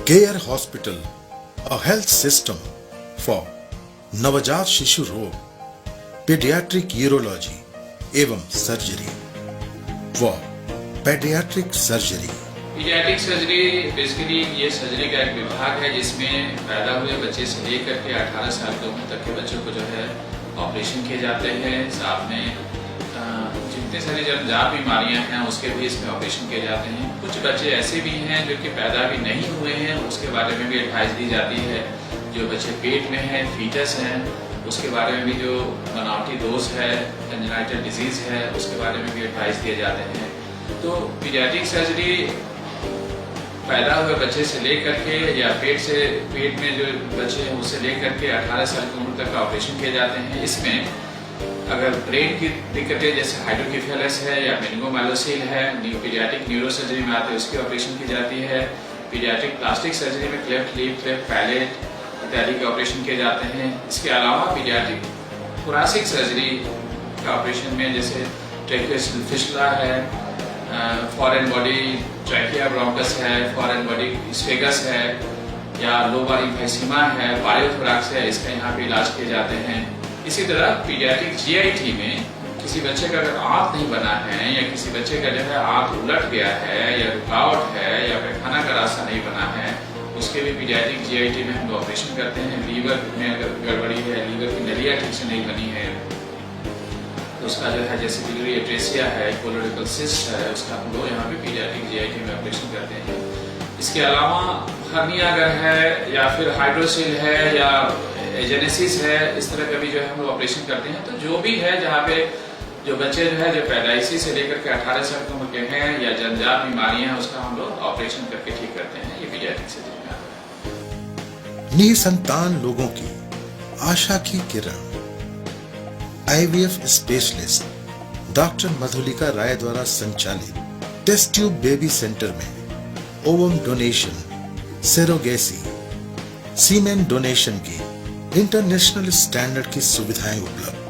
Care hospital, a health system for नवजात शिशु रोग, पीडियाट्रिक यूरोलॉजी एवं सर्जरी व paediatric surgery. Paediatric surgery basically ये सर्जरी का एक विभाग है जिसमें पैदा हुए बच्चे से लेकर के 18 साल की उम्र तक के बच्चों को जो है ऑपरेशन किए जाते हैं। साथ में जितने सारी जन्मजात बीमारियां हैं उसके भी इसमें ऑपरेशन किए जाते हैं। कुछ बच्चे ऐसे भी हैं जो कि पैदा भी नहीं हुए हैं, उसके बारे में भी एडवाइस दी जाती है। जो बच्चे पेट में हैं, फीटस हैं, उसके बारे में भी जो बनावटी दोष है, कंजेनाइटल डिजीज है, उसके बारे में भी एडवाइस दिए जाते हैं। तो पीडियाट्रिक सर्जरी पैदा हुए बच्चे से लेकर के या पेट में जो बच्चे हैं उससे लेकर के 18 साल की उम्र तक का ऑपरेशन किए जाते हैं। इसमें अगर ब्रेन की दिक्कतें जैसे हाइड्रोकेफेलस है या मेनिंगोमाइलोसिल है, पीडियाट्रिक न्यूरो सर्जरी में आते हैं उसकी ऑपरेशन की जाती है। पीडियाट्रिक प्लास्टिक सर्जरी में क्लेफ्ट लिप, क्लेफ्ट पैलेट इत्यादि के ऑपरेशन किए जाते हैं। इसके अलावा पीडियाट्रिक थोरासिक सर्जरी का ऑपरेशन में जैसे ट्रैकियोस्टोमी फिस्टुला है, फॉरेन बॉडी ट्रैकिया ब्रोंकस है, फॉरेन बॉडी स्फेगस है या लोबार इम्फेसिमा है, बायोथोरैक्स है, इसका यहाँ पे इलाज किए जाते हैं। इसी तरह पीडियाट्रिक जीआईटी में किसी बच्चे का अगर आंत नहीं बना है या किसी बच्चे का जो है आंत उलट गया है या रुकावट है या पैखाना का रास्ता नहीं बना है, उसके भी पीडियाट्रिक जीआईटी में हम लोग ऑपरेशन करते हैं। लीवर में अगर गड़बड़ी है, लीवर की नलिया ठीक से नहीं बनी है तो उसका जो है जैसे बिलियरी एट्रेसिया है, कोलोरेक्टल सिस्ट है, उसका हम लोग यहाँ पे पीडियाट्रिक जीआईटी में ऑपरेशन करते हैं। इसके अलावा हर्निया अगर है या फिर हाइड्रोसिल है या एजेनेसिस है, इस तरह का भी जो है हम लोग ऑपरेशन करते हैं। तो जो भी है जहाँ पे जो बच्चे जो है जो पैदाइशी से लेकर के 18 साल की उम्र के हैं या जन्मजात बीमारियां हैं उसका हम लोग ऑपरेशन करके ठीक करते हैं। ये पीडियाट्रिक सर्जरी में आता है। निसंतान लोगों की आशा की किरण, IVF specialist doctor Madhulika Rai द्वारा संचालित टेस्ट ट्यूब बेबी सेंटर में ovum donation, surrogacy, semen donation की इंटरनेशनल स्टैंडर्ड की सुविधाएं उपलब्ध।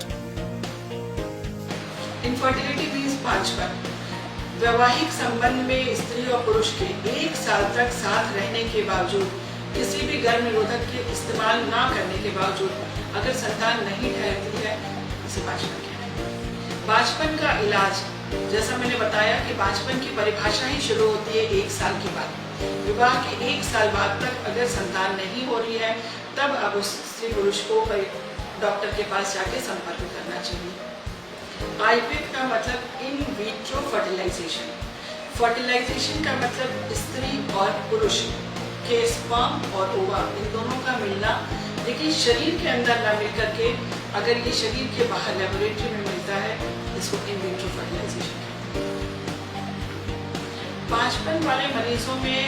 इनफर्टिलिटी मीन्स पांचपन। वैवाहिक संबंध में स्त्री और पुरुष के 1 साल तक साथ रहने के बावजूद, किसी भी गर्भ निरोधक के इस्तेमाल ना करने के बावजूद अगर संतान नहीं ठहरती है, इसे बांझपन कहते हैं। बांझपन का इलाज, जैसा मैंने बताया कि बांझपन की परिभाषा ही शुरू होती है 1 साल के बाद। विवाह के 1 साल बाद तक अगर संतान नहीं हो रही है तब अब उस स्त्री पुरुष को डॉक्टर के पास जाके संपर्क करना चाहिए। आईवीएफ का मतलब इन विट्रो फर्टिलाइजेशन। फर्टिलाइजेशन का मतलब स्त्री और पुरुष के स्पर्म और ओवा इन दोनों का मिलना, लेकिन शरीर के अंदर ना मिल करके अगर ये शरीर के बाहर लेबोरेटरी में मिलता है, इसको इन विट्रो फर्टिलाइजेशन कहते हैं। बांझपन वाले मरीजों में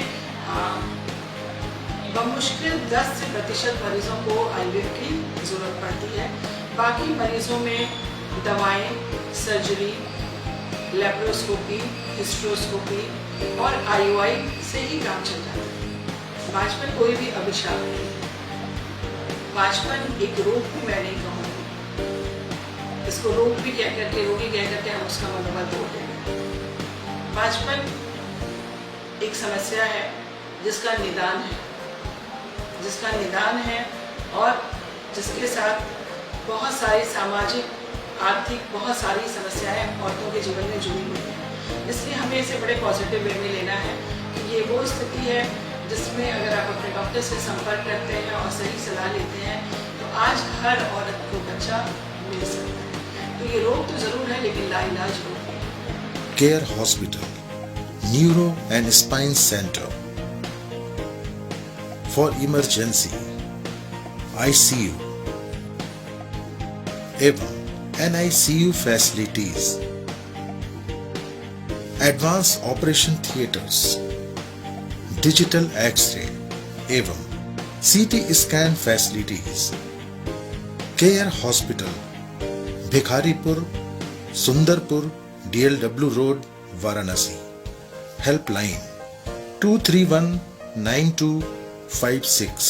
बमुश्किल 10% मरीजों को आईवीएफ की जरूरत पड़ती है। बाकी मरीजों में दवाएं, सर्जरी, लेप्रोस्कोपी, हिस्ट्रोस्कोपी और आईओआई से ही काम चल जाता है। बांझपन कोई भी अभिशाप नहीं। बांझपन एक रोग भी मैं नहीं कहूँगी, इसको रोग भी कह करके, रोगी कह करके हम उसका मनोबल तोड़ देंगे। बांझपन एक समस्या है जिसका निदान है और जिसके साथ बहुत सारी सामाजिक, आर्थिक बहुत सारी समस्याएं औरतों के जीवन में जुड़ी हुई हैं। इसलिए हमें इसे बड़े पॉजिटिव वे में लेना है कि ये वो स्थिति है जिसमें अगर आप अपने डॉक्टर से संपर्क करते हैं और सही सलाह लेते हैं तो आज हर औरत को बच्चा मिल सकता है। तो ये रोग तो जरूर है लेकिन लाइलाज रोग है। Care hospital, neuro and spine centre for emergency, ICU एवं NICU facilities, advance operation theatres, digital x-ray एवं CT scan facilities. Care hospital, Bhikharipur, Sundarpur, DLW road, Varanasi. Helpline 2319256।